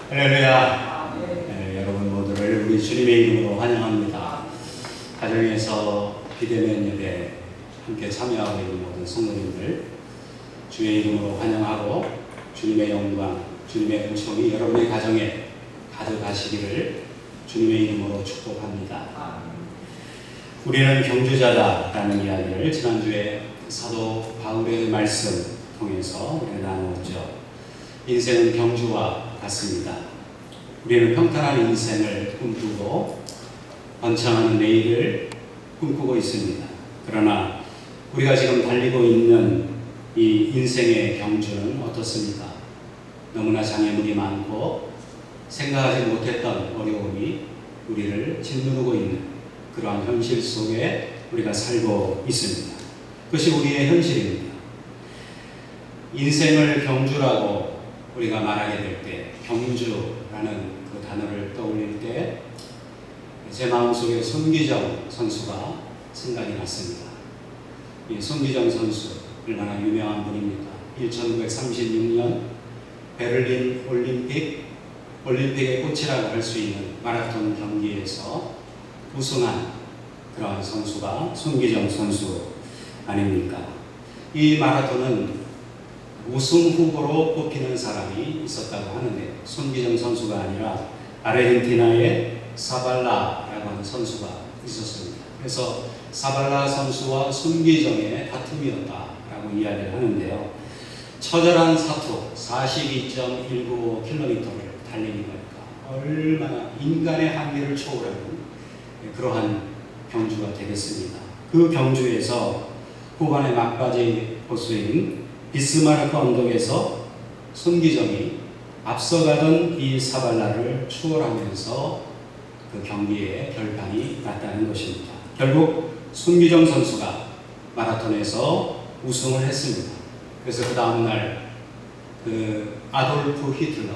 할렐루야. 네, 여러분 모두를 우리 주님의 이름으로 환영합니다. 가정에서 비대면 예배 함께 참여하고 있는 모든 성도님들 주의 이름으로 환영하고 주님의 영광, 주님의 은총이 여러분의 가정에 가득하시기를 주님의 이름으로 축복합니다. 우리는 경주자다라는 이야기를 지난주에 사도 바울의 말씀 통해서 우리가 나누었죠. 인생은 경주와 같습니다. 우리는 평탄한 인생을 꿈꾸고 번창하는 내일을 꿈꾸고 있습니다. 그러나 우리가 지금 달리고 있는 이 인생의 경주는 어떻습니까? 너무나 장애물이 많고 생각하지 못했던 어려움이 우리를 짓누르고 있는 그러한 현실 속에 우리가 살고 있습니다. 그것이 우리의 현실입니다. 인생을 경주라고 우리가 말하게 될 때, 경주라는 그 단어를 떠올릴 때 제 마음속에 손기정 선수가 생각이 났습니다. 이 손기정 선수 얼마나 유명한 분입니까? 1936년 베를린 올림픽의 꽃이라고 할 수 있는 마라톤 경기에서 우승한 그러한 선수가 손기정 선수 아닙니까? 이 마라톤은 우승 후보로 뽑히는 사람이 있었다고 하는데 손기정 선수가 아니라 아르헨티나의 사발라라고 하는 선수가 있었습니다. 그래서 사발라 선수와 손기정의 다툼이었다라고 이야기를 하는데요. 처절한 사투 42.195km를 달리는 거니까 얼마나 인간의 한계를 초월하는 그러한 경주가 되겠습니다. 그 경주에서 후반의 막바지 코스인 비스마르크 언덕에서 손기정이 앞서가던 이 사발라를 추월하면서 그 경기에 결판이 났다는 것입니다. 결국 손기정 선수가 마라톤에서 우승을 했습니다. 그래서 그 다음날 그 아돌프 히틀러,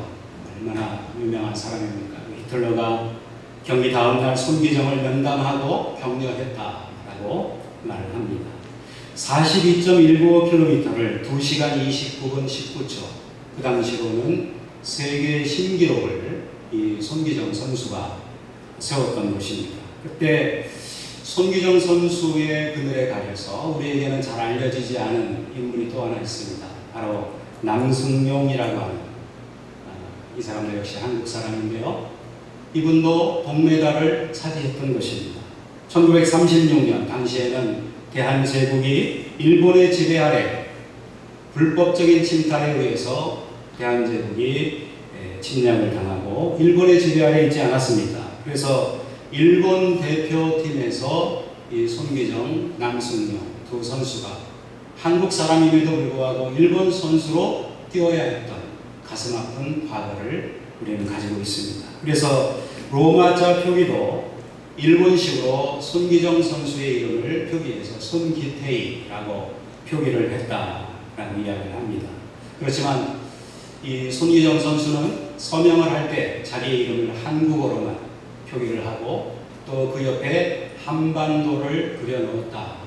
얼마나 유명한 사람입니까? 히틀러가 경기 다음날 손기정을 면담하고 격려했다라고 말을 합니다. 42.195km를 2시간 29분 19초, 그 당시로는 세계 신기록을 이 손기정 선수가 세웠던 것입니다. 그때 손기정 선수의 그늘에 가려서 우리에게는 잘 알려지지 않은 인물이 또 하나 있습니다. 바로 남승용이라고 하는 이 사람도 역시 한국 사람인데요. 이분도 동메달을 차지했던 것입니다. 1936년 당시에는 대한제국이 일본의 지배 아래 불법적인 침탈에 의해서 대한제국이 침략을 당하고 일본의 지배 아래 있지 않았습니다. 그래서 일본 대표팀에서 이 손기정, 남승용 두 선수가 한국 사람임에도 불구하고 일본 선수로 뛰어야 했던 가슴 아픈 과거를 우리는 가지고 있습니다. 그래서 로마자 표기도 일본식으로 손기정 선수의 이름을 표기해서 손기태이라고 표기를 했다라는 이야기를 합니다. 그렇지만 이 손기정 선수는 서명을 할 때 자기의 이름을 한국어로만 표기를 하고 또 그 옆에 한반도를 그려놓았다라고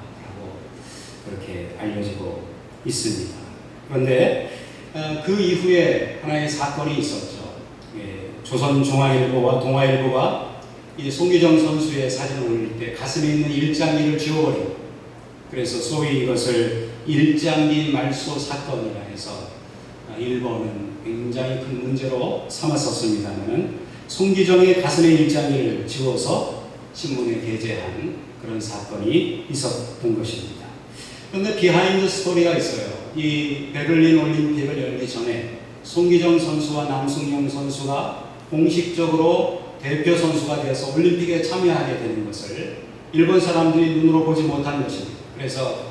그렇게 알려지고 있습니다. 그런데 그 이후에 하나의 사건이 있었죠. 조선중앙일보와 동아일보가 이 손기정 선수의 사진을 올릴 때 가슴에 있는 일장기를 지워버리고, 그래서 소위 이것을 일장기 말소 사건이라 해서 일본은 굉장히 큰 문제로 삼았었습니다만 손기정의 가슴에 일장기를 지워서 신문에 게재한 그런 사건이 있었던 것입니다. 그런데 비하인드 스토리가 있어요. 이 베를린 올림픽을 열기 전에 손기정 선수와 남승용 선수가 공식적으로 대표 선수가 되어서 올림픽에 참여하게 되는 것을 일본 사람들이 눈으로 보지 못한 것입니다. 그래서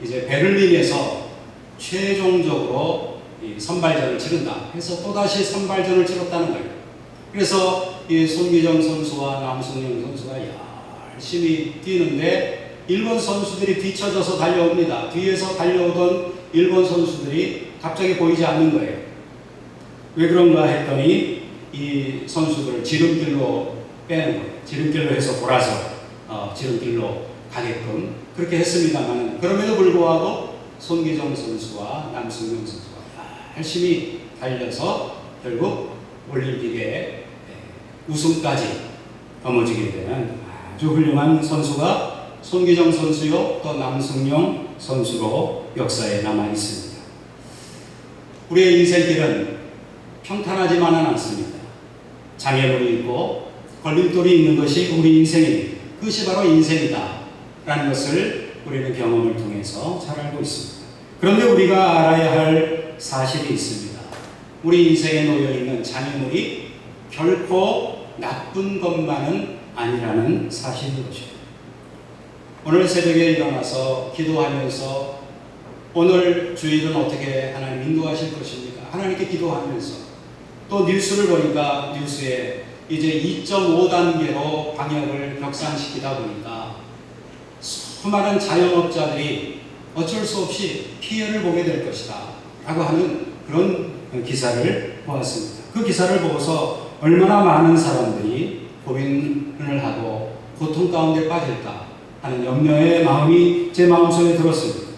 이제 베를린에서 최종적으로 이 선발전을 치른다 해서 또다시 선발전을 치렀다는 거예요. 그래서 이 손기정 선수와 남승용 선수가 열심히 뛰는데 일본 선수들이 뒤쳐져서 달려옵니다. 뒤에서 달려오던 일본 선수들이 갑자기 보이지 않는 거예요. 왜 그런가 했더니 이 선수들을 지름길로 빼는 거예요. 지름길로 해서 돌아서 지름길로 가게끔 그렇게 했습니다만, 그럼에도 불구하고 손기정 선수와 남승용 선수가 열심히 달려서 결국 올림픽에 우승까지 거머쥐게 되는 아주 훌륭한 선수가 손기정 선수요 또 남승용 선수로 역사에 남아 있습니다. 우리의 인생길은 평탄하지만은 않습니다. 장애물이 있고 걸림돌이 있는 것이 우리 인생입니다. 그것이 바로 인생이다 라는 것을 우리는 경험을 통해서 잘 알고 있습니다. 그런데 우리가 알아야 할 사실이 있습니다. 우리 인생에 놓여있는 장애물이 결코 나쁜 것만은 아니라는 사실인 것입니다. 오늘 새벽에 일어나서 기도하면서 오늘 주일은 어떻게 하나님 인도하실 것입니까? 하나님께 기도하면서 또 뉴스를 보니까 뉴스에 이제 2.5단계로 방역을 격상시키다 보니까 수많은 자영업자들이 어쩔 수 없이 피해를 보게 될 것이다 라고 하는 그런 기사를 보았습니다. 그 기사를 보고서 얼마나 많은 사람들이 고민을 하고 고통 가운데 빠질까 하는 염려의 마음이 제 마음속에 들었습니다.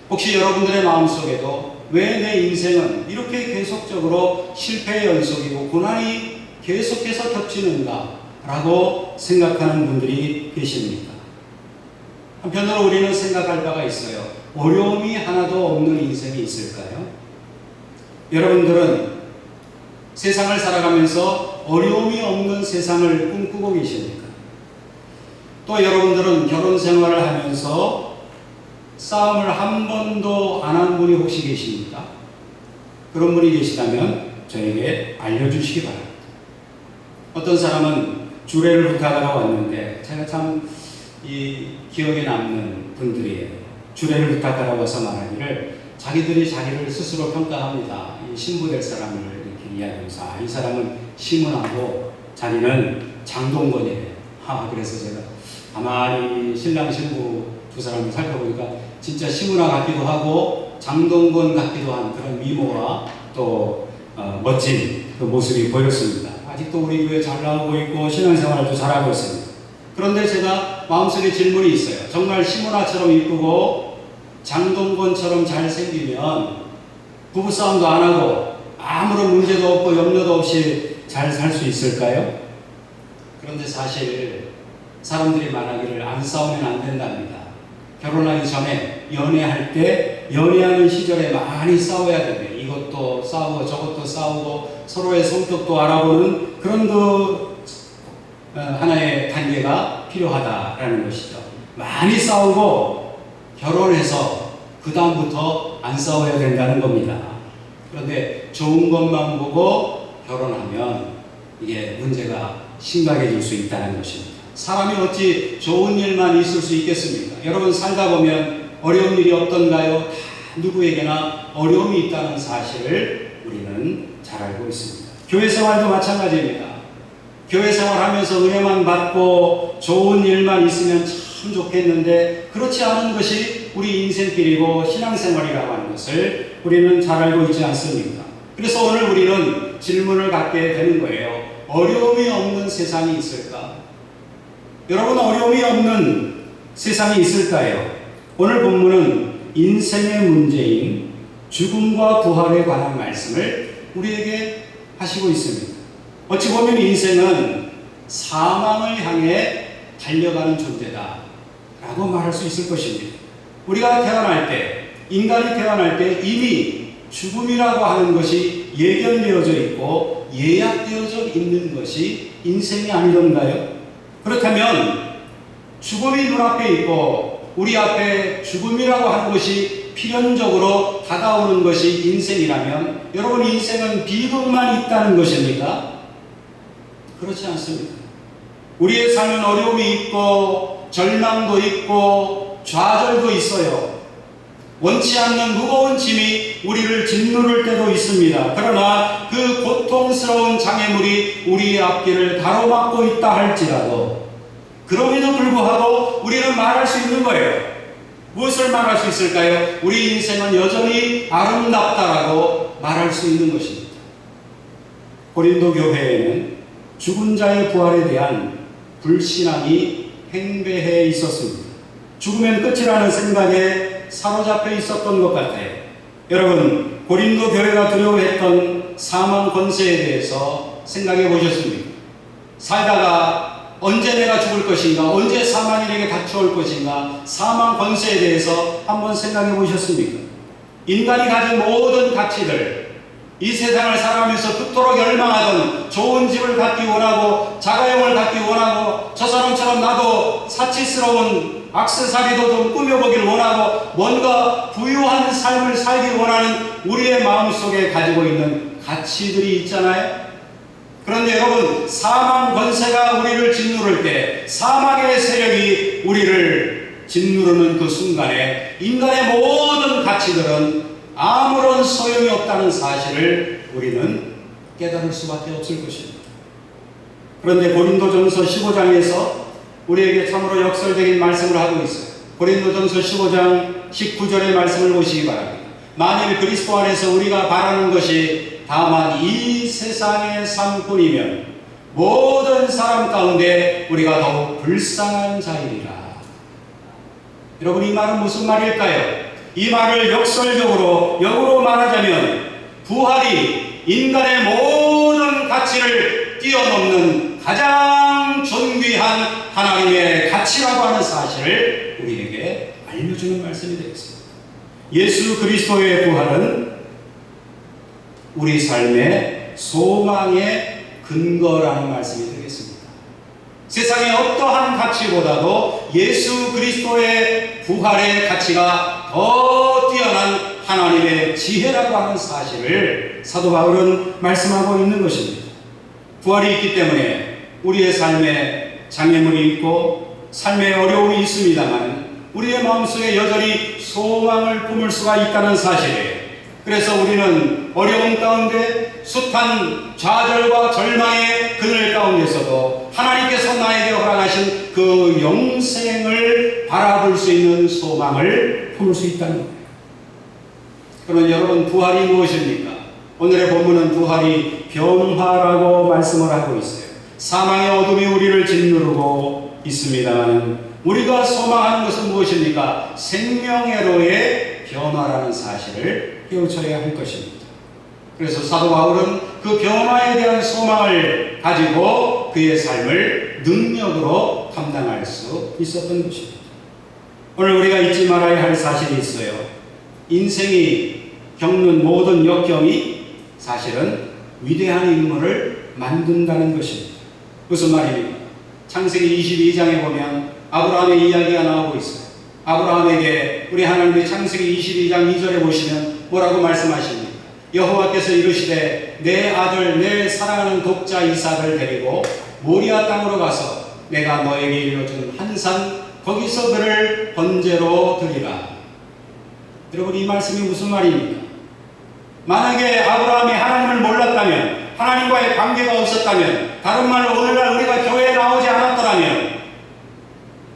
혹시 여러분들의 마음속에도 왜 내 인생은 이렇게 계속적으로 실패의 연속이고 고난이 계속해서 겹치는가 라고 생각하는 분들이 계십니까? 한편으로 우리는 생각할 바가 있어요. 어려움이 하나도 없는 인생이 있을까요? 여러분들은 세상을 살아가면서 어려움이 없는 세상을 꿈꾸고 계십니까? 또 여러분들은 결혼 생활을 하면서 싸움을 한 번도 안 한 분이 혹시 계십니까? 그런 분이 계시다면 저에게 알려주시기 바랍니다. 어떤 사람은 주례를 부탁하러 왔는데 제가 참 기억에 남는 분들이에요. 주례를 부탁하러 와서 말하기를 자기들이 자기를 스스로 평가합니다. 이 신부 될 사람을 이렇게 이야기하면서 이 사람은 시문하고 자기는 장동건이래요. 그래서 제가 가만히 신랑 신부 두 사람을 살펴보니까 진짜 시문화 같기도 하고 장동건 같기도 한 그런 미모와 또 멋진 그 모습이 보였습니다. 아직도 우리 교회 잘 나오고 있고 신앙생활도 잘하고 있습니다. 그런데 제가 마음속에 질문이 있어요. 정말 시문화처럼 이쁘고 장동건처럼 잘생기면 부부싸움도 안 하고 아무런 문제도 없고 염려도 없이 잘 살 수 있을까요? 그런데 사실 사람들이 말하기를 안 싸우면 안 된답니다. 결혼하기 전에 연애할 때 연애하는 시절에 많이 싸워야 된대요. 이것도 싸우고 저것도 싸우고 서로의 성격도 알아보는 그런 하나의 단계가 필요하다라는 것이죠. 많이 싸우고 결혼해서 그 다음부터 안 싸워야 된다는 겁니다. 그런데 좋은 것만 보고 결혼하면 이게 문제가 심각해질 수 있다는 것입니다. 사람이 어찌 좋은 일만 있을 수 있겠습니까? 여러분 살다 보면 어려운 일이 어떤가요? 다 누구에게나 어려움이 있다는 사실을 우리는 잘 알고 있습니다. 교회 생활도 마찬가지입니다. 교회 생활하면서 은혜만 받고 좋은 일만 있으면 참 좋겠는데 그렇지 않은 것이 우리 인생길이고 신앙생활이라고 하는 것을 우리는 잘 알고 있지 않습니까? 그래서 오늘 우리는 질문을 갖게 되는 거예요. 어려움이 없는 세상이 있을까? 여러분 어려움이 없는 세상이 있을까요? 오늘 본문은 인생의 문제인 죽음과 부활에 관한 말씀을 우리에게 하시고 있습니다. 어찌 보면 인생은 사망을 향해 달려가는 존재다 라고 말할 수 있을 것입니다. 우리가 태어날 때, 인간이 태어날 때 이미 죽음이라고 하는 것이 예견되어져 있고 예약되어져 있는 것이 인생이 아니던가요? 그렇다면 죽음이 눈앞에 있고 우리 앞에 죽음이라고 하는 것이 필연적으로 다가오는 것이 인생이라면 여러분 인생은 비극만 있다는 것입니까? 그렇지 않습니다. 우리의 삶은 어려움이 있고 절망도 있고 좌절도 있어요. 원치 않는 무거운 짐이 우리를 짓누를 때도 있습니다. 그러나 그 고통스러운 장애물이 우리의 앞길을 가로막고 있다 할지라도 그럼에도 불구하고 우리는 말할 수 있는 거예요. 무엇을 말할 수 있을까요? 우리 인생은 여전히 아름답다라고 말할 수 있는 것입니다. 고린도 교회에는 죽은 자의 부활에 대한 불신앙이 행배해 있었습니다. 죽으면 끝이라는 생각에 사로잡혀 있었던 것 같아요. 여러분 고린도 교회가 두려워했던 사망 권세에 대해서 생각해 보셨습니까? 살다가 언제 내가 죽을 것인가, 언제 사망이 내게 닥쳐올 것인가, 사망 권세에 대해서 한번 생각해 보셨습니까? 인간이 가진 모든 가치들, 이 세상을 살아가면서 그토록 열망하던 좋은 집을 갖기 원하고 자가용을 갖기 원하고 저 사람처럼 나도 사치스러운 액세서리도 좀 꾸며보길 원하고 뭔가 부유한 삶을 살기 원하는 우리의 마음속에 가지고 있는 가치들이 있잖아요. 그런데 여러분, 사망 권세가 우리를 짓누를 때, 사망의 세력이 우리를 짓누르는 그 순간에 인간의 모든 가치들은 아무런 소용이 없다는 사실을 우리는 깨달을 수밖에 없을 것입니다. 그런데 고린도전서 15장에서 우리에게 참으로 역설적인 말씀을 하고 있어요. 고린도전서 15장 19절의 말씀을 보시기 바랍니다. 만일 그리스도 안에서 우리가 바라는 것이 다만 이 세상의 삶뿐이면 모든 사람 가운데 우리가 더욱 불쌍한 자이리라. 여러분, 이 말은 무슨 말일까요? 이 말을 역설적으로 역으로 말하자면 부활이 인간의 모든 가치를 뛰어넘는 가장 존귀한 하나님의 가치라고 하는 사실을 우리에게 알려주는 말씀이 되겠습니다. 예수 그리스도의 부활은 우리 삶의 소망의 근거라는 말씀이 되겠습니다. 세상의 어떠한 가치보다도 예수 그리스도의 부활의 가치가 더 뛰어난 하나님의 지혜라고 하는 사실을 사도 바울은 말씀하고 있는 것입니다. 부활이 있기 때문에 우리의 삶에 장애물이 있고 삶에 어려움이 있습니다만 우리의 마음속에 여전히 소망을 품을 수가 있다는 사실이에요. 그래서 우리는 어려움 가운데 숱한 좌절과 절망의 그늘 가운데서도 하나님께서 나에게 허락하신 그 영생을 바라볼 수 있는 소망을 품을 수 있다는 거예요. 그러면 여러분, 부활이 무엇입니까? 오늘의 본문은 부활이 변화라고 말씀을 하고 있어요. 사망의 어둠이 우리를 짓누르고 있습니다만 우리가 소망하는 것은 무엇입니까? 생명회로의 변화라는 사실을 깨우쳐야 할 것입니다. 그래서 사도 바울은 그 변화에 대한 소망을 가지고 그의 삶을 능력으로 감당할 수 있었던 것입니다. 오늘 우리가 잊지 말아야 할 사실이 있어요. 인생이 겪는 모든 역경이 사실은 위대한 인물을 만든다는 것입니다. 무슨 말입니까? 창세기 22장에 보면 아브라함의 이야기가 나오고 있어요. 아브라함에게 우리 하나님의 창세기 22장 2절에 보시면 뭐라고 말씀하십니까? 여호와께서 이르시되 내 아들 내 사랑하는 독자 이삭을 데리고 모리아 땅으로 가서 내가 너에게 일러준 한 산 거기서 그를 번제로 드리라. 여러분, 이 말씀이 무슨 말입니까? 만약에 아브라함이 하나님을 몰랐다면, 하나님과의 관계가 없었다면, 다른 말로 오늘날 우리가 교회에 나오지 않았더라면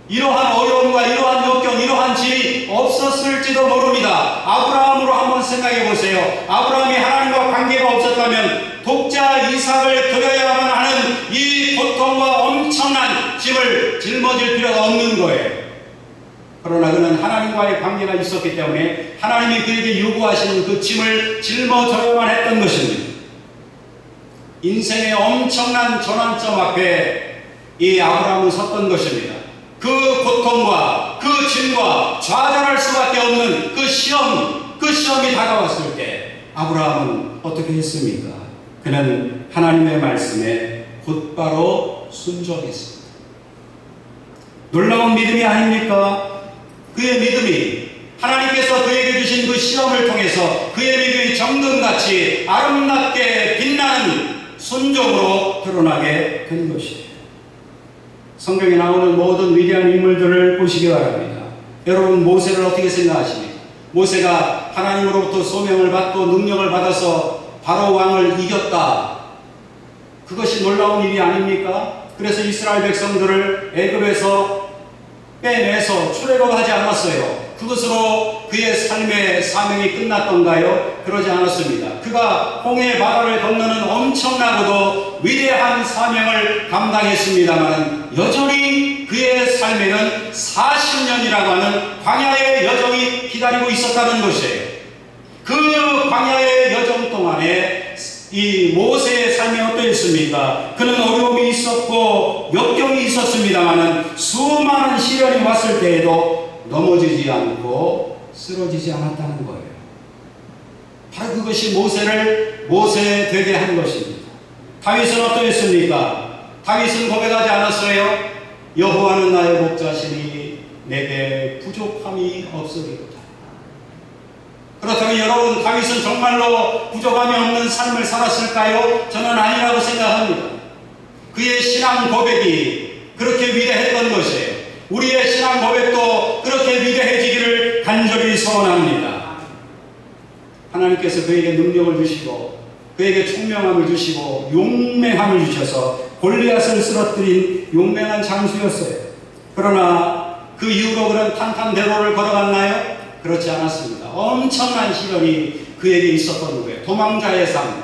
이러한 어려움과 이러한 역경, 이러한 질이 없었을지도 모릅니다. 아브라함으로 한번 생각해 보세요. 아브라함이 하나님과 관계가 없었다면 독자 이삭을 드려야만 하는 이 고통과 엄청난 짐을 짊어질 필요가 없는 거예요. 그러나 그는 하나님과의 관계가 있었기 때문에 하나님이 그에게 요구하시는 그 짐을 짊어져야만 했던 것입니다. 인생의 엄청난 전환점 앞에 이 아브라함은 섰던 것입니다. 그 고통과 그 짐과 좌절할 수밖에 없는 그 시험이 다가왔을 때 아브라함은 어떻게 했습니까? 그는 하나님의 말씀에 곧바로 순종했습니다. 놀라운 믿음이 아닙니까? 그의 믿음이 하나님께서 그에게 주신 그 시험을 통해서 그의 믿음이 정금같이 아름답게 빛나는 순종으로 드러나게 된 것이에요. 성경에 나오는 모든 위대한 인물들을 보시기 바랍니다. 여러분, 모세를 어떻게 생각하십니까? 모세가 하나님으로부터 소명을 받고 능력을 받아서 바로 왕을 이겼다. 그것이 놀라운 일이 아닙니까? 그래서 이스라엘 백성들을 애굽에서 빼내서 출애굽하지 않았어요. 그것으로 그의 삶의 사명이 끝났던가요? 그러지 않았습니다. 그가 홍해 바다를 건너는 엄청나고도 위대한 사명을 감당했습니다만 여전히 그의 삶에는 40년이라고 하는 광야의 여정이 기다리고 있었다는 것이에요. 그 광야의 여정 동안에 이 모세의 삶이 어떠했습니까? 그는 어려움이 있었고 역경이 있었습니다마는 수많은 시련이 왔을 때에도 넘어지지 않고 쓰러지지 않았다는 거예요. 바로 그것이 모세를 모세 되게 한 것입니다. 다윗은 어떠했습니까? 다윗은 고백하지 않았어요? 여호와는 나의 목자시니 내게 부족함이 없으리로다. 그렇다면 여러분, 다윗은 정말로 부족함이 없는 삶을 살았을까요? 저는 아니라고 생각합니다. 그의 신앙 고백이 그렇게 위대했던 것이에요. 우리의 신앙 고백도 그렇게 위대해지기를 간절히 소원합니다. 하나님께서 그에게 능력을 주시고 그에게 총명함을 주시고 용맹함을 주셔서 골리앗을 쓰러뜨린 용맹한 장수였어요. 그러나 그 이후로 그런 탄탄대로를 걸어갔나요? 그렇지 않았습니다. 엄청난 시련이 그에게 있었던 거예요. 도망자의 삶,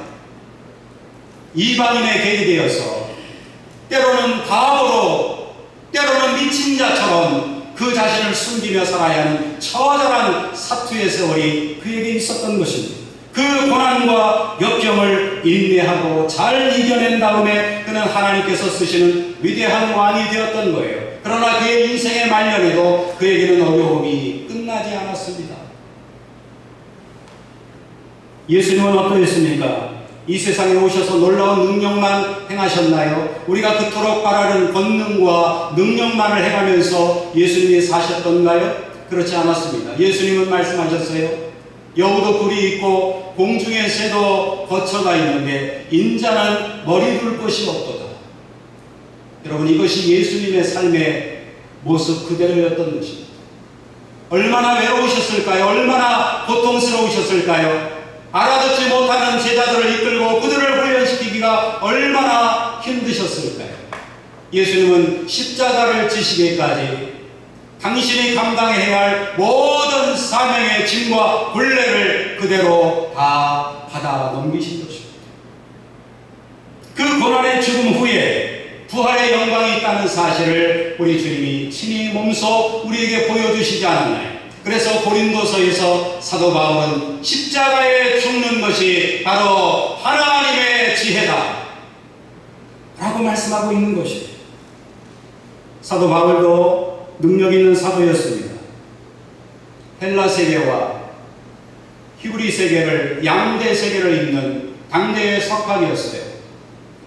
이방인의 객이 되어서 때로는 바보로, 때로는 미친 자처럼 그 자신을 숨기며 살아야 하는 처절한 사투의 세월이 그에게 있었던 것입니다. 그 고난과 역경을 인내하고 잘 이겨낸 다음에 그는 하나님께서 쓰시는 위대한 왕이 되었던 거예요. 그러나 그의 인생의 말년에도 그에게는 어려움이 끝나지 않았습니다. 예수님은 어떠했습니까? 이 세상에 오셔서 놀라운 능력만 행하셨나요? 우리가 그토록 바라는 권능과 능력만을 행하면서 예수님이 사셨던가요? 그렇지 않았습니다. 예수님은 말씀하셨어요. 여우도 굴이 있고 공중의 새도 거처가 있는데 인자는 머리 둘 곳이 없도다. 여러분, 이것이 예수님의 삶의 모습 그대로였던 것입니다. 얼마나 외로우셨을까요? 얼마나 고통스러우셨을까요? 알아듣지 못하는 제자들을 이끌고 그들을 훈련시키기가 얼마나 힘드셨을까요? 예수님은 십자가를 지시기까지 당신이 감당해야 할 모든 사명의 짐과 굴레를 그대로 다 받아 넘기신 것입니다. 그 고난의 죽음 후에 부활의 영광이 있다는 사실을 우리 주님이 친히 몸소 우리에게 보여주시지 않았나요? 그래서 고린도서에서 사도 바울은 십자가에 죽는 것이 바로 하나님의 지혜다 라고 말씀하고 있는 것입니다. 사도 바울도 능력 있는 사도였습니다. 헬라 세계와 히브리 세계를, 양대 세계를 잇는 당대의 석학이었어요.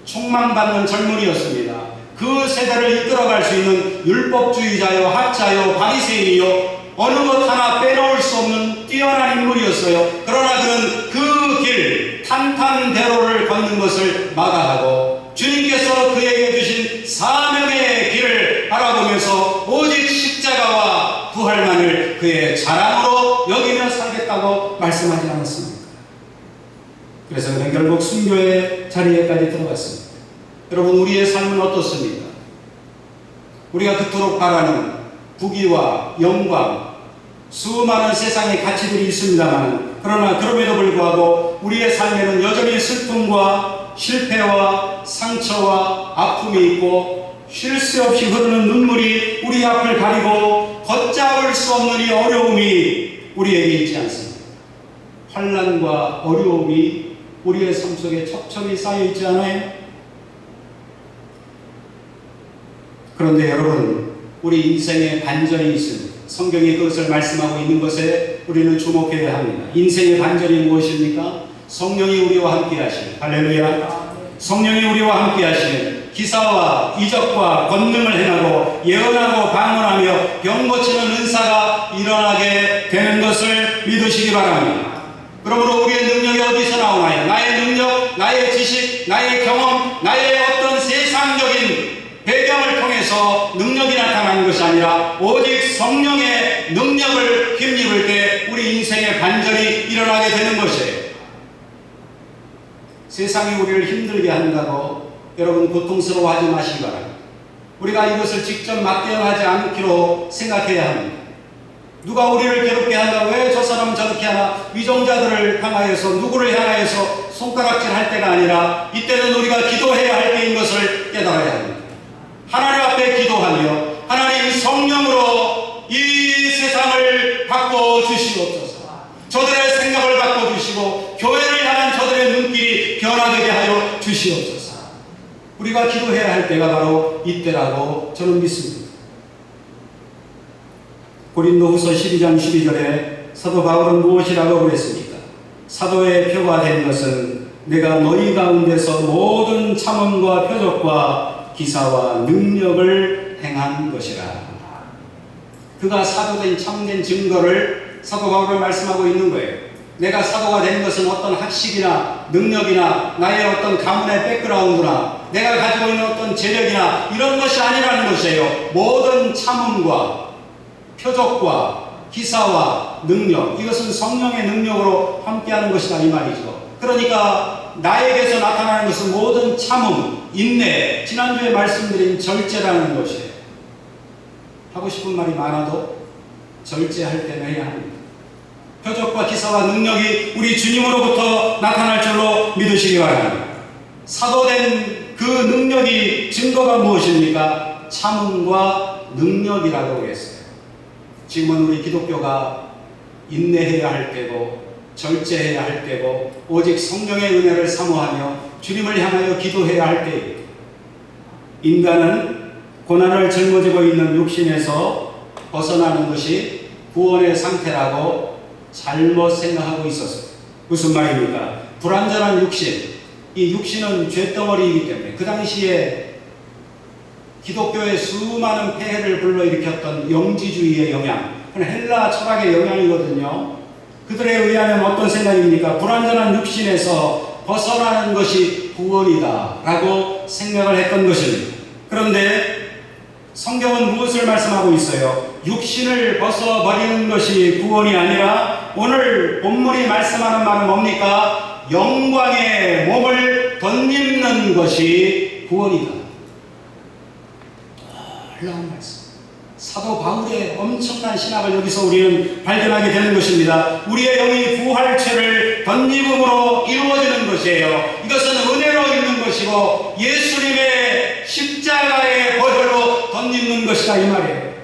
총망받는 젊은이였습니다. 그 세대를 이끌어갈 수 있는 율법주의자요, 학자요, 바리새인이요, 어느 것 하나 빼놓을 수 없는 뛰어난 인물이었어요. 그러나 그는 그 길, 탄탄대로를 걷는 것을 마다하고 주님께서 그에게 주신 사명의 길을 바라보면서 오직 십자가와 부활만을 그의 자랑으로 여기며 살겠다고 말씀하지 않았습니까? 그래서 그는 결국 순교의 자리에까지 들어갔습니다. 여러분, 우리의 삶은 어떻습니까? 우리가 그토록 바라는 부귀와 영광, 수많은 세상의 가치들이 있습니다만, 그러나 그럼에도 불구하고 우리의 삶에는 여전히 슬픔과 실패와 상처와 아픔이 있고 쉴 새 없이 흐르는 눈물이 우리 앞을 가리고 걷잡을 수 없는 이 어려움이 우리에게 있지 않습니까? 환난과 어려움이 우리의 삶 속에 첩첩이 쌓여 있지 않아요? 그런데 여러분, 우리 인생에 반전이 있습니다. 성경이 그것을 말씀하고 있는 것에 우리는 주목해야 합니다. 인생의 반전이 무엇입니까? 성령이 우리와 함께 하시는, 할렐루야, 성령이 우리와 함께 하시는 기사와 이적과 권능을 행하고 예언하고 방언하며 병 고치는 은사가 일어나게 되는 것을 믿으시기 바랍니다. 그러므로 우리의 능력이 어디서 나오나요? 나의 능력, 나의 지식, 나의 경험, 나의 어떤 세상적인 배경을 통해서 능력이 나타나는 것이 아니라 오직 성령의 능력을 힘입을 때 우리 인생의 반전이 일어나게 되는 것이에요. 세상이 우리를 힘들게 한다고 여러분 고통스러워하지 마시기 바랍니다. 우리가 이것을 직접 맞대응하지 않기로 생각해야 합니다. 누가 우리를 괴롭게 한다, 왜 저 사람은 저렇게 하나, 위정자들을 향하여서, 누구를 향하여서 손가락질 할 때가 아니라 이때는 우리가 기도해야 할 때인 것을 깨달아야 합니다. 하나님 앞에 기도하며 하나님 성령으로 이 세상을 바꿔주시옵소서. 저들의 생각을 바꿔주시고 교회를 향한 저들의 눈길이 변화되게 하여 주시옵소서. 우리가 기도해야 할 때가 바로 이때라고 저는 믿습니다. 고린도후서 12장 12절에 사도 바울은 무엇이라고 그랬습니까? 사도의 표가 된 것은 내가 너희 가운데서 모든 참음과 표적과 기사와 능력을 행한 것이라. 그가 사도된 참된 증거를 사도 바울은 말씀하고 있는 거예요. 내가 사도가 된 것은 어떤 학식이나 능력이나 나의 어떤 가문의 백그라운드나 내가 가지고 있는 어떤 재력이나 이런 것이 아니라는 것이에요. 모든 참음과 표적과 기사와 능력, 이것은 성령의 능력으로 함께하는 것이다 이 말이죠. 그러니까 나에게서 나타나는 것은 모든 참음, 인내, 지난주에 말씀드린 절제라는 것이에요. 하고 싶은 말이 많아도 절제할 때는 해야 합니다. 표적과 기사와 능력이 우리 주님으로부터 나타날 줄로 믿으시기 바랍니다. 사도된 그 능력이 증거가 무엇입니까? 참음과 능력이라고 그랬어요. 지금은 우리 기독교가 인내해야 할 때고 절제해야 할 때고 오직 성령의 은혜를 사모하며 주님을 향하여 기도해야 할 때입니다. 인간은 고난을 짊어지고 있는 육신에서 벗어나는 것이 구원의 상태라고 잘못 생각하고 있었어요. 무슨 말입니까? 불완전한 육신, 이 육신은 죄덩어리이기 때문에 그 당시에 기독교의 수많은 폐해를 불러일으켰던 영지주의의 영향, 헬라 철학의 영향이거든요. 그들에 의하면 어떤 생각입니까? 불완전한 육신에서 벗어나는 것이 구원이다 라고 생각을 했던 것입니다. 그런데 성경은 무엇을 말씀하고 있어요? 육신을 벗어버리는 것이 구원이 아니라 오늘 본문이 말씀하는 말은 뭡니까? 영광의 몸을 덧입는 것이 구원이다. 놀라운 말씀. 사도 바울의 엄청난 신학을 여기서 우리는 발견하게 되는 것입니다. 우리의 영이 부활체를 덧입음으로 이루어지는 것이에요. 이것은 은혜로 있는 것이고 예수님의 십자가의 보혈로 덧입는 것이다 이 말이에요.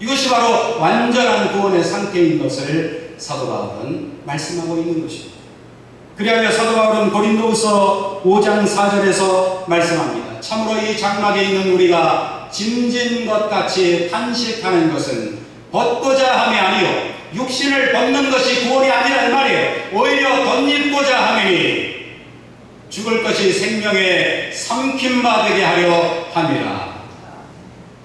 이것이 바로 완전한 구원의 상태인 것을 사도 바울은 말씀하고 있는 것입니다. 그리하여 사도 바울은 고린도후서 5장 4절에서 말씀합니다. 참으로 이 장막에 있는 우리가 짐진 것 같이 탄식하는 것은 벗고자 함이 아니요 육신을 벗는 것이 구원이 아니라 이 말이에요. 오히려 덧입고자 함이니 죽을 것이 생명에 삼킨 바 되게 하려 함이라.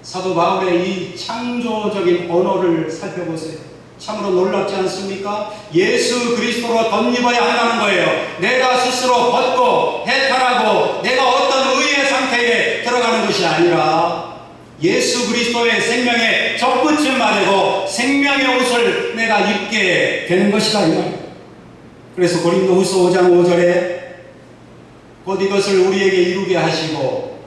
사도 바울의 이 창조적인 언어를 살펴보세요. 참으로 놀랍지 않습니까? 예수 그리스도로 덧입어야 한다는 거예요. 내가 스스로 벗고 해탈하고 내가 어떤 의의 상태에 들어가는 것이 아니라 예수 그리스도의 생명에 접붙임 받고 생명의 옷을 내가 입게 되는 것이다 이 말이에요. 그래서 고린도후서 5장 5절에 곧 이것을 우리에게 이루게 하시고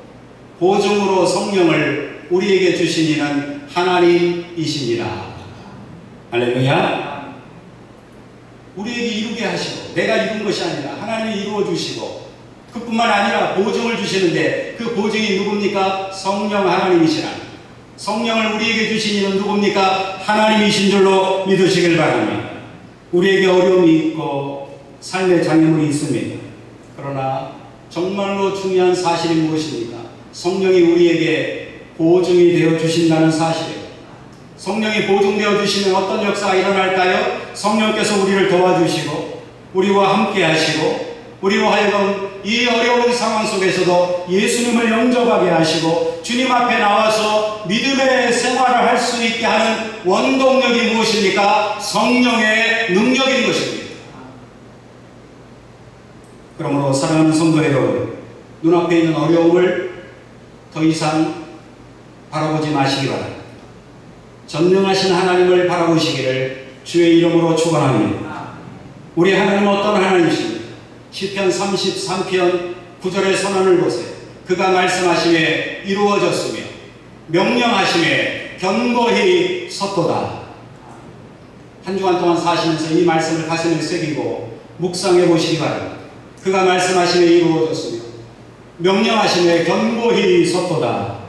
보증으로 성령을 우리에게 주신 이는 하나님이시니라. 할렐루야. 우리에게 이루게 하시고 내가 이룬 것이 아니라 하나님이 이루어 주시고 그뿐만 아니라 보증을 주시는데 그 보증이 누굽니까? 성령 하나님이시라. 성령을 우리에게 주신 이는 누굽니까? 하나님이신 줄로 믿으시길 바랍니다. 우리에게 어려움이 있고 삶의 장애물이 있습니다. 그러나 정말로 중요한 사실이 무엇입니까? 성령이 우리에게 보증이 되어 주신다는 사실이에요. 성령이 보증되어 주시면 어떤 역사가 일어날까요? 성령께서 우리를 도와주시고 우리와 함께 하시고 우리로 하여금 이 어려운 상황 속에서도 예수님을 영접하게 하시고 주님 앞에 나와서 믿음의 생활을 할 수 있게 하는 원동력이 무엇입니까? 성령의 능력인 것입니다. 그러므로 사랑하는 성도 여러분, 눈앞에 있는 어려움을 더 이상 바라보지 마시기 바랍니다. 전능하신 하나님을 바라보시기를 주의 이름으로 축원합니다. 우리 하나님은 어떤 하나님이십니까? 시편 33편 9절의 선언을 보세요. 그가 말씀하심에 이루어졌으며 명령하심에 견고히 섰도다. 한 주간 동안 사시면서 이 말씀을 가슴에 새기고 묵상해 보시기 바랍니다. 그가 말씀하심에 이루어졌으며 명령하심에 견고히 섰도다.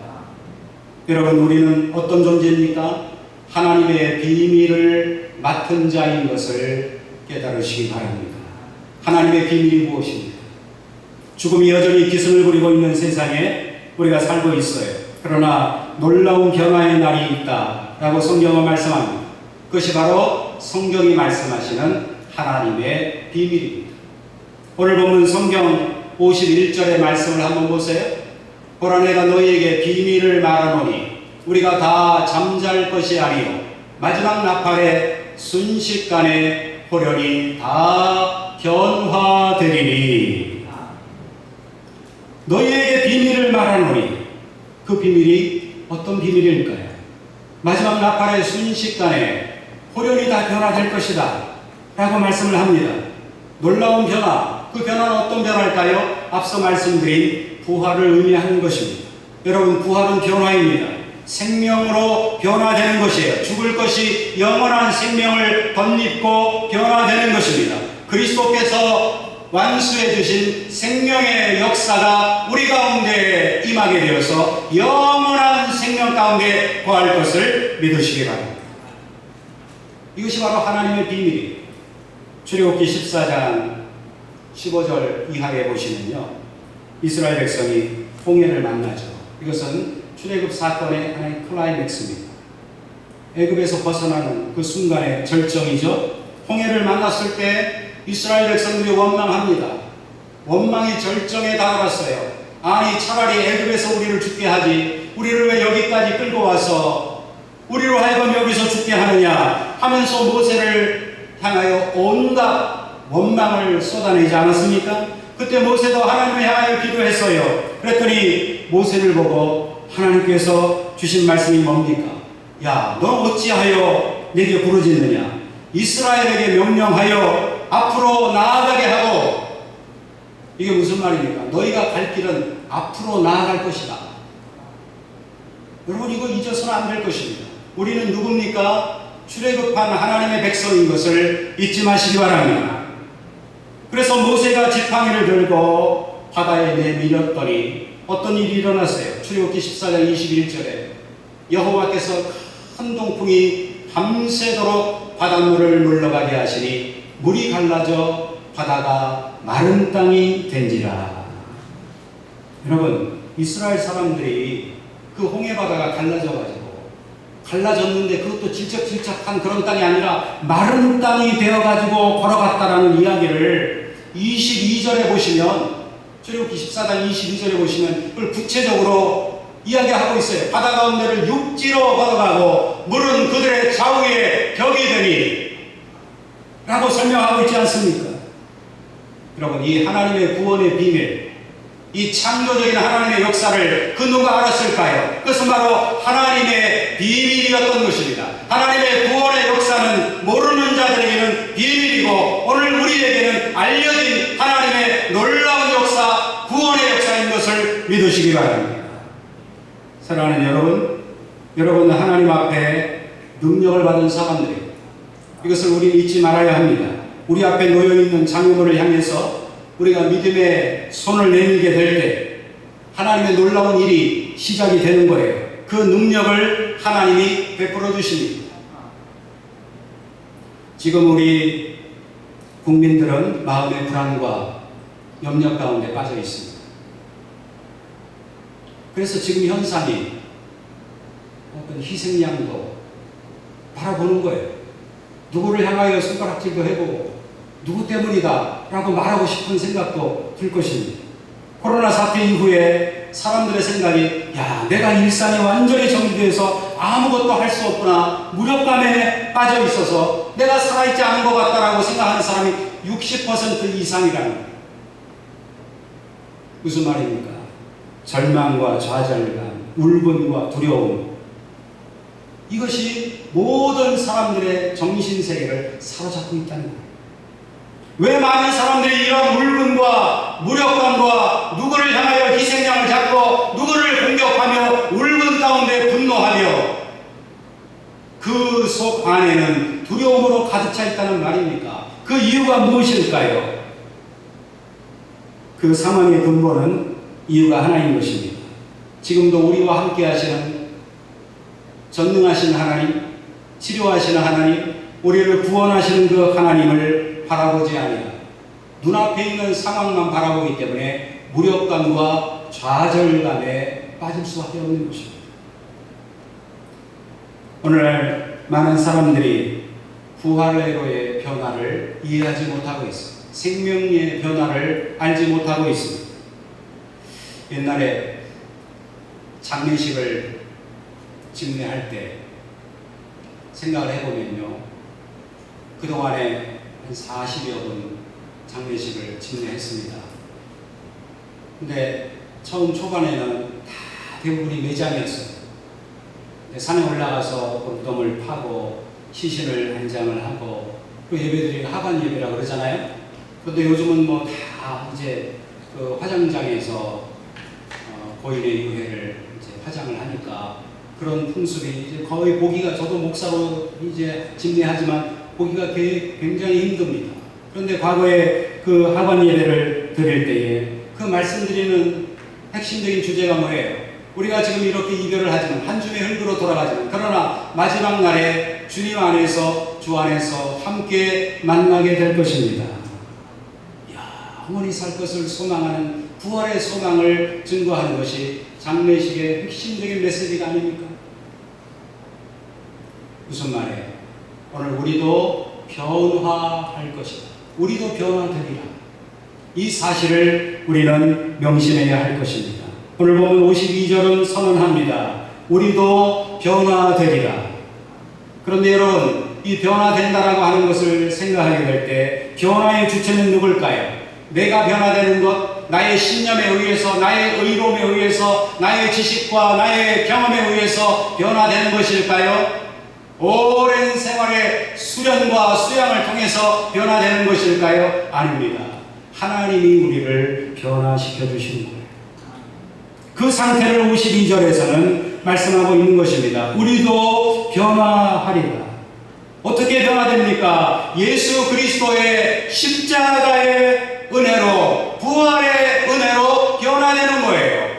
여러분, 우리는 어떤 존재입니까? 하나님의 비밀을 맡은 자인 것을 깨달으시기 바랍니다. 하나님의 비밀이 무엇입니까? 죽음이 여전히 기승을 부리고 있는 세상에 우리가 살고 있어요. 그러나 놀라운 변화의 날이 있다라고 성경은 말씀합니다. 그것이 바로 성경이 말씀하시는 하나님의 비밀입니다. 오늘 본문 성경 51절의 말씀을 한번 보세요. 보라, 내가 너희에게 비밀을 말하노니 우리가 다 잠잘 것이 아니요 마지막 나팔에 순식간에 호련히 다 변화되리니. 너희에게 비밀을 말하노니, 그 비밀이 어떤 비밀일까요? 마지막 나팔의 순식간에 호련히 다 변화될 것이다 라고 말씀을 합니다. 놀라운 변화, 그 변화는 어떤 변화일까요? 앞서 말씀드린 부활을 의미하는 것입니다. 여러분, 부활은 변화입니다. 생명으로 변화되는 것이에요. 죽을 것이 영원한 생명을 덧입고 변화되는 것입니다. 그리스도께서 완수해 주신 생명의 역사가 우리 가운데 임하게 되어서 영원한 생명 가운데 거할 것을 믿으시기 바랍니다. 이것이 바로 하나님의 비밀이에요. 출애굽기 14장 15절 이하에 보시면요, 이스라엘 백성이 홍해를 만나죠. 이것은 출애굽 사건의 하나의 클라이맥스입니다. 애굽에서 벗어나는 그 순간의 절정이죠. 홍해를 만났을 때 이스라엘 백성들이 원망합니다. 원망이 절정에 달았어요. 아니, 차라리 애굽에서 우리를 죽게 하지, 우리를 왜 여기까지 끌고 와서 우리로 하여금 여기서 죽게 하느냐 하면서 모세를 향하여 온갖 원망을 쏟아내지 않았습니까? 그때 모세도 하나님을 향하여 기도했어요. 그랬더니 모세를 보고 하나님께서 주신 말씀이 뭡니까? 야, 너 어찌하여 내게 부르짖느냐? 이스라엘에게 명령하여 앞으로 나아가게 하고. 이게 무슨 말입니까? 너희가 갈 길은 앞으로 나아갈 것이다. 여러분, 이거 잊어서는 안 될 것입니다. 우리는 누굽니까? 출애굽한 하나님의 백성인 것을 잊지 마시기 바랍니다. 그래서 모세가 지팡이를 들고 바다에 내밀었더니 어떤 일이 일어났어요? 출애굽기 14장 21절에 여호와께서 큰 동풍이 밤새도록 바닷물을 물러가게 하시니 물이 갈라져 바다가 마른 땅이 된지라. 여러분, 이스라엘 사람들이 그 홍해 바다가 갈라졌는데 그것도 질척질척한 그런 땅이 아니라 마른 땅이 되어가지고 걸어갔다라는 이야기를 22절에 보시면, 출애굽기 14장 22절에 보시면 그걸 구체적으로 이야기하고 있어요. 바다 가운데를 육지로 걸어가고 물은 그들의 좌우에 벽이 되니 라고 설명하고 있지 않습니까? 여러분, 이 하나님의 구원의 비밀, 이 창조적인 하나님의 역사를 그 누가 알았을까요? 그것은 바로 하나님의 비밀이었던 것입니다. 하나님의 구원의 역사는 모르는 자들에게는 비밀이고 오늘 우리에게는 알려진 하나님의 놀라운 역사, 구원의 역사인 것을 믿으시기 바랍니다. 사랑하는 여러분, 여러분은 하나님 앞에 능력을 받은 사람들이에요. 이것을 우리는 잊지 말아야 합니다. 우리 앞에 놓여있는 장애물을 향해서 우리가 믿음의 손을 내밀게 될 때 하나님의 놀라운 일이 시작이 되는 거예요. 그 능력을 하나님이 베풀어 주십니다. 지금 우리 국민들은 마음의 불안과 염려 가운데 빠져 있습니다. 그래서 지금 현상이 어떤 희생양도 바라보는 거예요. 누구를 향하여 손가락질도 해보고 누구 때문이다 라고 말하고 싶은 생각도 들 것입니다. 코로나 사태 이후에 사람들의 생각이, 야, 내가 일상이 완전히 정지되어서 아무것도 할 수 없구나, 무력감에 빠져 있어서 내가 살아있지 않은 것 같다라고 생각하는 사람이 60% 이상이라는 거예요. 무슨 말입니까? 절망과 좌절감, 울분과 두려움, 이것이 모든 사람들의 정신세계를 사로잡고 있다는 거예요. 왜 많은 사람들이 이런 울분과 무력감과 누구를 향하여 희생양을 잡고 누구를 공격하며 울분 가운데 분노하며 그 속 안에는 두려움으로 가득 차 있다는 말입니까? 그 이유가 무엇일까요? 그 상황의 근본은 이유가 하나인 것입니다. 지금도 우리와 함께 하시는 전능하신 하나님, 치료하시는 하나님, 우리를 구원하시는 그 하나님을 바라보지 아니하고 눈앞에 있는 상황만 바라보기 때문에 무력감과 좌절감에 빠질 수밖에 없는 것입니다. 오늘날 많은 사람들이 부활의로의 변화를 이해하지 못하고 있습니다. 생명의 변화를 알지 못하고 있습니다. 옛날에 장례식을 집례할 때 생각을 해보면요, 그동안에 한 40여 분 장례식을 집례했습니다. 근데 처음 초반에는 다 대부분이 매장이었어요. 산에 올라가서 본dom을 파고 시신을 안장을 하고, 그 예배들이 하반 예배라고 그러잖아요. 그런데 요즘은 뭐 다 이제 그 화장장에서 고인의 유해를 이제 화장을 하니까 그런 풍습이 이제 거의 보기가, 저도 목사로 이제 집례하지만 보기가 굉장히 힘듭니다. 그런데 과거에 그 하반 예배를 드릴 때에 그 말씀드리는 핵심적인 주제가 뭐예요? 우리가 지금 이렇게 이별을 하지만, 한 줌의 흙으로 돌아가지만, 그러나 마지막 날에 주님 안에서, 주 안에서 함께 만나게 될 것입니다. 영원히 살 것을 소망하는 부활의 소망을 증거하는 것이 장례식의 핵심적인 메시지가 아닙니까? 무슨 말이에요? 오늘 우리도 변화할 것이다. 우리도 변화되리라. 이 사실을 우리는 명심해야 할 것입니다. 오늘 보면 52절은 선언합니다. 우리도 변화되리라. 그런데 여러분, 이 변화된다라고 하는 것을 생각하게 될 때 변화의 주체는 누굴까요? 내가 변화되는 것, 나의 신념에 의해서, 나의 의로움에 의해서, 나의 지식과 나의 경험에 의해서 변화되는 것일까요? 오랜 생활의 수련과 수양을 통해서 변화되는 것일까요? 아닙니다. 하나님이 우리를 변화시켜 주시는 거예요. 그 상태를 52절에서는 말씀하고 있는 것입니다. 우리도 변화하리라. 어떻게 변화됩니까? 예수 그리스도의 십자가의 은혜로, 부활의 은혜로 변화되는 거예요.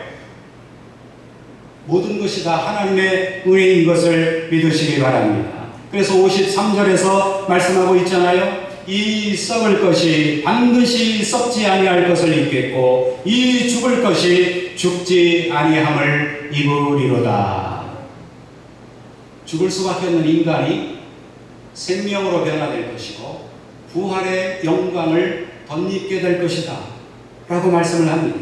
모든 것이 다 하나님의 은혜인 것을 믿으시기 바랍니다. 그래서 53절에서 말씀하고 있잖아요. 이 썩을 것이 반드시 썩지 아니할 것을 입겠고, 이 죽을 것이 죽지 아니함을 입으리로다. 죽을 수밖에 없는 인간이 생명으로 변화될 것이고 부활의 영광을 덧입게 될 것이다 라고 말씀을 합니다.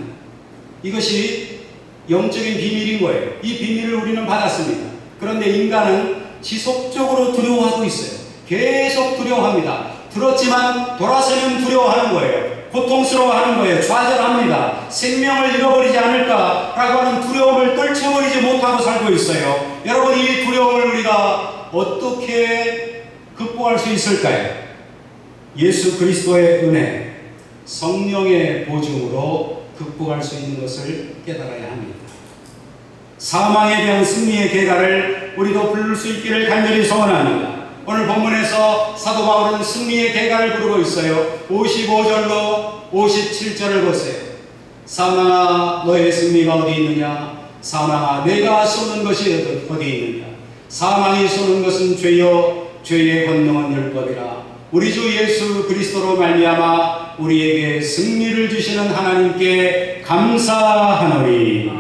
이것이 영적인 비밀인 거예요. 이 비밀을 우리는 받았습니다. 그런데 인간은 지속적으로 두려워하고 있어요. 계속 두려워합니다. 들었지만 돌아서면 두려워하는 거예요. 고통스러워하는 거예요. 좌절합니다. 생명을 잃어버리지 않을까라고 하는 두려움을 떨쳐버리지 못하고 살고 있어요. 여러분, 이 두려움을 우리가 어떻게 극복할 수 있을까요? 예수 그리스도의 은혜, 성령의 보증으로 극복할 수 있는 것을 깨달아야 합니다. 사망에 대한 승리의 계가를 우리도 부를 수 있기를 간절히 소원합니다. 오늘 본문에서 사도 바울은 승리의 계가를 부르고 있어요. 55절로 57절을 보세요. 사망아, 너의 승리가 어디 있느냐? 사망아, 내가 쏘는 것이 어디 있느냐? 사망이 쏘는 것은 죄요, 죄의 권능은 율법이라. 우리 주 예수 그리스도로 말미암아 우리에게 승리를 주시는 하나님께 감사하노니.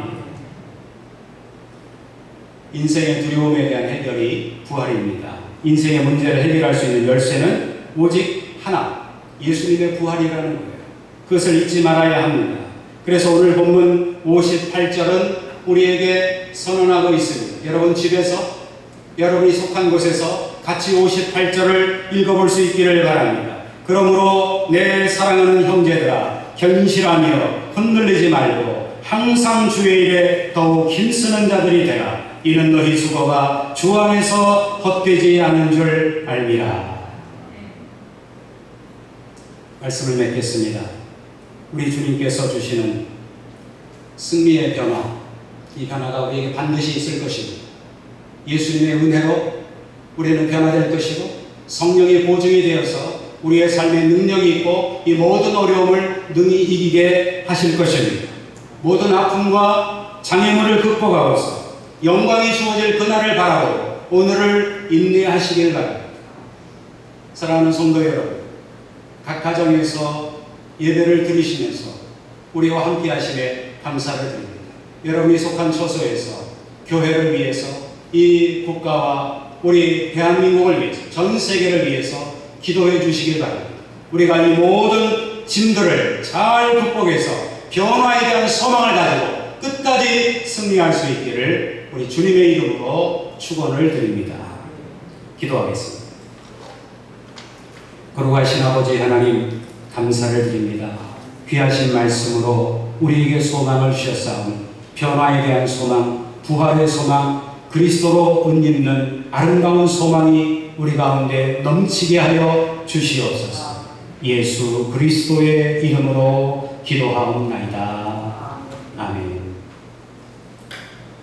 인생의 두려움에 대한 해결이 부활입니다. 인생의 문제를 해결할 수 있는 열쇠는 오직 하나, 예수님의 부활이라는 거예요. 그것을 잊지 말아야 합니다. 그래서 오늘 본문 58절은 우리에게 선언하고 있습니다. 여러분 집에서, 여러분이 속한 곳에서 같이 58절을 읽어볼 수 있기를 바랍니다. 그러므로 내 사랑하는 형제들아, 견실하며 흔들리지 말고 항상 주의 일에 더욱 힘쓰는 자들이 되라. 이는 너희 수고가 주 안에서 헛되지 않은 줄 알미라. 말씀을 맺겠습니다. 우리 주님께서 주시는 승리의 변화, 이 변화가 우리에게 반드시 있을 것이고, 예수님의 은혜로 우리는 변화될 것이고, 성령의 보증이 되어서 우리의 삶에 능력이 있고 이 모든 어려움을 능히 이기게 하실 것입니다. 모든 아픔과 장애물을 극복하고서 영광이 주어질 그날을 바라고 오늘을 인내하시길 바랍니다. 사랑하는 성도 여러분, 각 가정에서 예배를 드리시면서 우리와 함께 하심에 감사를 드립니다. 여러분이 속한 처소에서 교회를 위해서, 이 국가와 우리 대한민국을 위해서, 전 세계를 위해서 기도해 주시길 바랍니다. 우리가 이 모든 짐들을 잘 극복해서 변화에 대한 소망을 가지고 끝까지 승리할 수 있기를 우리 주님의 이름으로 축원을 드립니다. 기도하겠습니다. 거룩하신 아버지 하나님, 감사를 드립니다. 귀하신 말씀으로 우리에게 소망을 주셨사오니 변화에 대한 소망, 부활의 소망, 그리스도로 옷 입는 아름다운 소망이 우리 가운데 넘치게 하여 주시옵소서. 예수 그리스도의 이름으로 기도하옵나이다. 아멘.